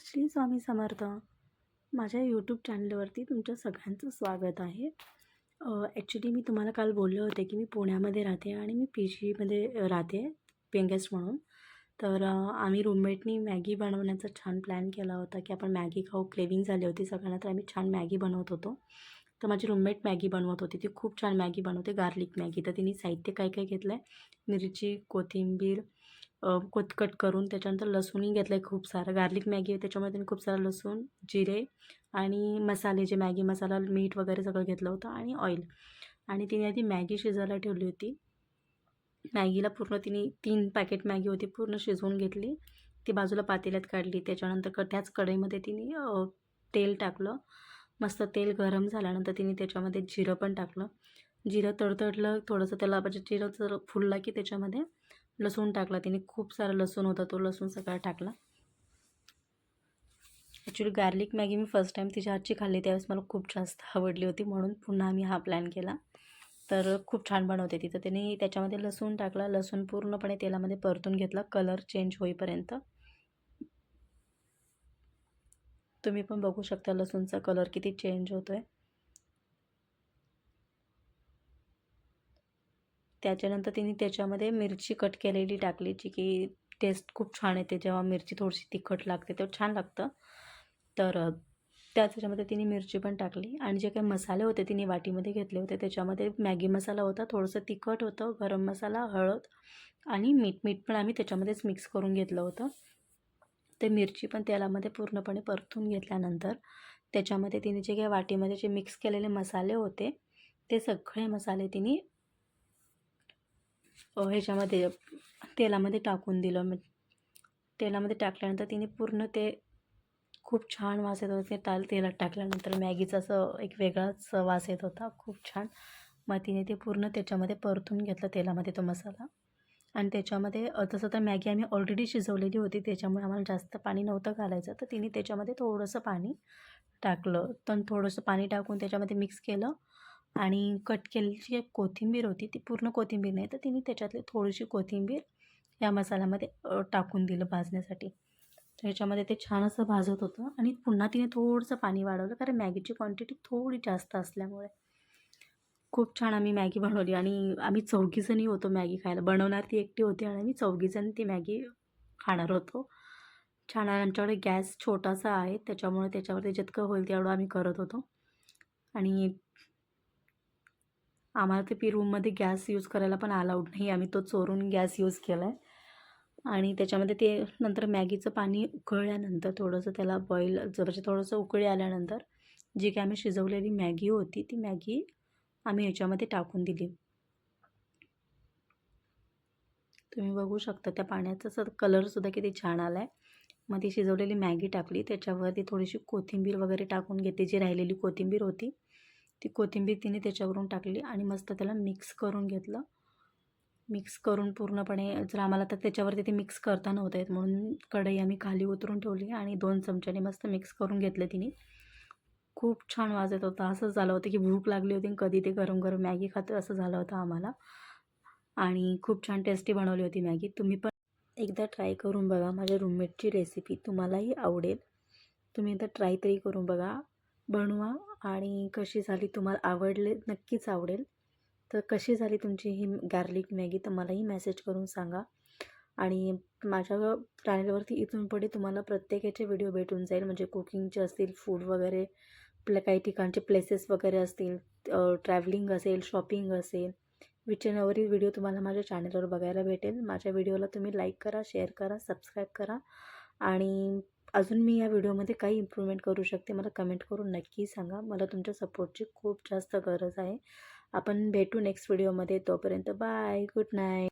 श्री स्वामी समर्थ. माझ्या यूट्यूब चॅनलवरती तुमच्या सगळ्यांचं स्वागत आहे. ॲक्च्युली मी तुम्हाला काल बोलले होते की मी पुण्यामध्ये राहते आणि मी PGमध्ये राहते, पेइंग गेस्ट म्हणून. तर आम्ही रूममेटनी मॅगी बनवण्याचा छान प्लॅन केला होता की आपण मॅगी खाऊ. क्रेविंग झाली होती सगळ्यांना, तर आम्ही छान मॅगी बनवत होतो. तर माझी रूममेट मॅगी बनवत होती, ती खूप छान मॅगी बनवते, गार्लिक मॅगी. तर तिने साहित्य काय काय घेतलं आहे, मिरची, कोथिंबीर कट करून, त्याच्यानंतर लसूणही घेतलं आहे खूप सारं. गार्लिक मॅगी आहे त्याच्यामुळे त्यांनी खूप सारं लसूण, जिरे आणि मसाले, जे मॅगी मसाला, मीठ वगैरे सगळं घेतलं होतं आणि ऑइल. आणि तिने आधी मॅगी शिजायला ठेवली होती. मॅगीला पूर्ण तिने 3 पॅकेट मॅगी होती, पूर्ण शिजवून घेतली. ती बाजूला पातेल्यात काढली. त्याच्यानंतर त्याच कढईमध्ये तिने तेल टाकलं. मस्त तेल गरम झाल्यानंतर तिने त्याच्यामध्ये जिरं पण टाकलं. जिरं तडतडलं थोडंसं, त्याला म्हणजे जिरं जर फुलला की त्याच्यामध्ये लसूण टाकला. तिने खूप सारा लसूण होता, तो लसूण सगळा टाकला. ॲक्च्युली गार्लिक मॅगी मी फर्स्ट टाईम तिच्या हातची खाल्ली, त्यावेळेस मला खूप जास्त आवडली होती, म्हणून पुन्हा आम्ही हा प्लॅन केला. तर खूप छान बनवते ती. तर त्याने त्याच्यामध्ये लसूण टाकला. लसूण पूर्णपणे तेलामध्ये परतून घेतला, कलर चेंज होईपर्यंत. तुम्ही पण बघू शकता लसूणचा कलर किती चेंज होतो आहे. त्याच्यानंतर तिने त्याच्यामध्ये मिरची कट केलेली टाकली, जी की टेस्ट खूप छान येते. जेव्हा मिरची थोडीशी तिखट लागते तेव्हा छान लागतं. तर त्याच्यामध्ये तिने मिरची पण टाकली आणि जे काही मसाले होते तिने वाटीमध्ये घेतले होते, त्याच्यामध्ये मॅगी मसाला होता, थोडंसं तिखट होतं, गरम मसाला, हळद आणि मीठ पण आम्ही त्याच्यामध्येच मिक्स करून घेतलं होतं. ते मिरची पण तेलामध्ये पूर्णपणे परतून घेतल्यानंतर त्याच्यामध्ये तिने जे काही वाटीमध्ये जे मिक्स केलेले मसाले होते ते सगळे मसाले तिने ह्याच्यामध्ये तेलामध्ये टाकून दिलं. तेलामध्ये टाकल्यानंतर तिने पूर्ण ते खूप छान वास येत होता. ते तेलात टाकल्यानंतर मॅगीचा असं एक वेगळाच वास येत होता, खूप छान. मग तिने ते पूर्ण त्याच्यामध्ये परतून घेतलं तेलामध्ये तो मसाला. आणि त्याच्यामध्ये तसं तर मॅगी आम्ही ऑलरेडी शिजवलेली होती, त्याच्यामुळे आम्हाला जास्त पाणी नव्हतं घालायचं. तर तिने त्याच्यामध्ये थोडंसं पाणी टाकलं. तर थोडंसं पाणी टाकून त्याच्यामध्ये मिक्स केलं आणि कट केलेली जी कोथिंबीर होती, ती पूर्ण कोथिंबीर नाही, तर तिने त्याच्यातली थोडीशी कोथिंबीर या मसाल्यामध्ये टाकून दिलं भाजण्यासाठी. त्याच्यामध्ये ते छान असं भाजत होतं आणि पुन्हा तिने थोडंसं पाणी वाढवलं, कारण मॅगीची क्वांटिटी थोडी जास्त असल्यामुळे. खूप छान आम्ही मॅगी बनवली आणि आम्ही 4घीजणी होतो मॅगी खायला. बनवणार ती एकटी होती आणि आम्ही 4घीजण ती मॅगी खाणार होतो. छान. आमच्याकडे गॅस छोटासा आहे, त्याच्यामुळे त्याच्यावरती जितकं होईल तेवढं आम्ही करत होतो. आणि आम्हाला ते रूममध्ये गॅस यूज करायला पण अलाउड नाही, आम्ही तो चोरून गॅस यूज केला आहे. आणि त्याच्यामध्ये ते नंतर मॅगीचं पाणी उकळल्यानंतर थोडंसं त्याला बॉईल म्हणजे थोडंसं उकळी आल्यानंतर जी काही आम्ही शिजवलेली मॅगी होती, ती मॅगी आम्ही ह्याच्यामध्ये टाकून दिली. तुम्ही बघू शकता त्या पाण्याचा कलरसुद्धा किती छान आला आहे. मग ती शिजवलेली मॅगी टाकली, त्याच्यावरती थोडीशी कोथिंबीर वगैरे टाकून घेते. जी राहिलेली कोथिंबीर होती ती कोथिंबीर तिने त्याच्यावरून टाकली आणि मस्त त्याला मिक्स करून घेतलं. मिक्स करून पूर्णपणे, जर आम्हाला तर त्याच्यावरती ते मिक्स करता नव्हतं येत, म्हणून कढई आम्ही खाली उतरून ठेवली आणि 2 चमच्याने मस्त मिक्स करून घेतलं तिने. खूप छान वास येत होता. असं झालं होतं की भूक लागली होती आणि कधी ते गरम गरम मॅगी खातो असं झालं होतं आम्हाला. आणि खूप छान टेस्टी बनवली होती मॅगी. तुम्ही पण एकदा ट्राय करून बघा. माझ्या रूममेटची रेसिपी तुम्हालाही आवडेल. तुम्ही एकदा ट्राय तरी करून बघा, बनवा आणि कशी झाली, तुम्हाला आवडले नक्कीच आवडेल. तर कशी झाली तुमची ही गार्लिक मॅगी तर मलाही मेसेज करून सांगा. आणि माझ्या चॅनलवरती इथून पुढे तुम्हाला प्रत्येकाचे व्हिडिओ भेटून जाईल, म्हणजे कुकिंगचे असतील, फूड वगैरे, काही ठिकाणचे प्लेसेस वगैरे असतील, ट्रॅव्हलिंग असेल, शॉपिंग असेल, विचनावरील व्हिडिओ तुम्हाला माझ्या चॅनलवर बघायला भेटेल. माझ्या व्हिडिओला तुम्ही लाईक करा, शेअर करा, सबस्क्राईब करा. आणि अजून मी या व्हिडिओमध्ये काही इम्प्रूव्हमेंट करू शकते मला कमेंट करून नक्की सांगा. मला तुमच्या सपोर्टची खूप जास्त गरज आहे. आपण भेटू नेक्स्ट व्हिडिओमध्ये. तोपर्यंत बाय, गुड नाईट.